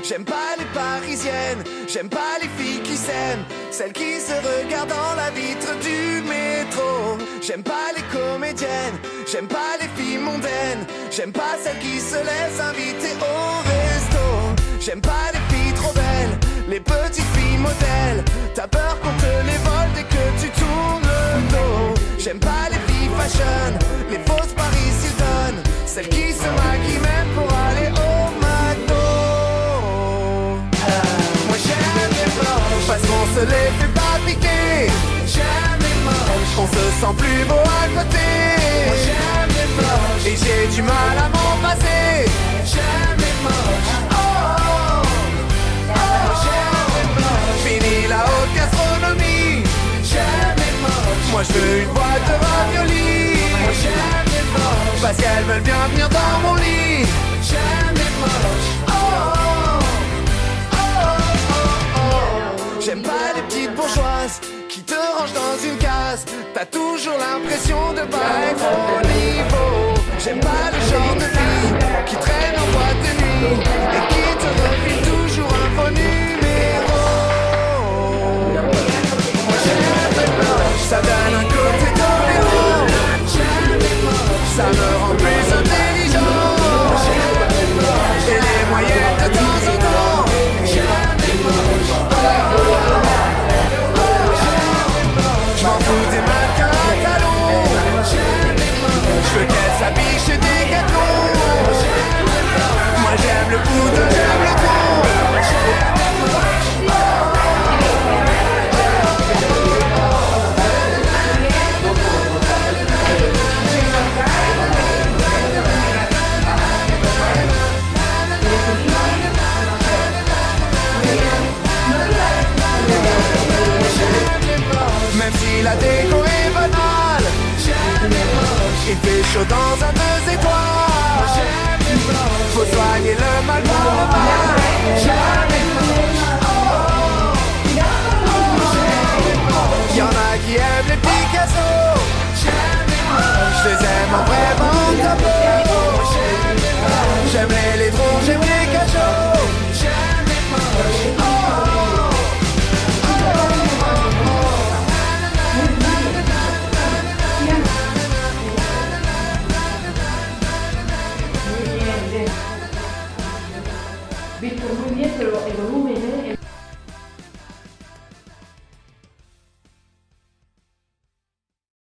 J'aime pas les parisiennes, j'aime pas les filles qui s'aiment, celles qui se regardent dans la vitre du métro. J'aime pas les comédiennes, j'aime pas les filles mondaines, j'aime pas celles qui se laissent inviter au resto. J'aime pas les filles trop belles, les petites filles modèles. T'as peur qu'on te les vole dès que tu tournes le dos. J'aime pas les filles fashion, les fausses Paris Hilton, celles qui se maquillent même pour aller au McDo. Moi j'aime les moches, parce qu'on se les fait pas piquer. J'aime les moches, on se sent plus beau à côté. Moi j'aime les moches, et j'ai du mal à m'en passer. J'aime les moches, oh, oh, oh, oh. J'aime les moches, fini la haute gastronomie. J'aime les moches, moi je veux une boîte de raviolis. Moi j'aime les moches, parce qu'elles veulent bien venir dans mon lit. J'aime les moches, oh, oh, oh, oh, oh. J'aime pas les petites bourgeoises qui te rangent dans une case. T'as toujours l'impression de pas être au niveau. J'aime pas le genre de filles qui traînent en boîte de nuit et qui te refilent toujours un faux numéro. Moi j'aime les moches, ça donne un côté tolérant. J'aime les moches, ça me rend plus intelligent. J'aime les moches, et les moyennes de temps en temps. J'aime les moches, je m'en fous des mannequins à talons. Je veux qu'elle s'habille chez Decathlon. Moi j'aime le poudre, j'aime le ton. Même si la déco est banale, j'aime les moches. Il fait chaud dans un 2 étoiles, j'aime les moches. Faut soigner le mal par le mal, j'aime les moches.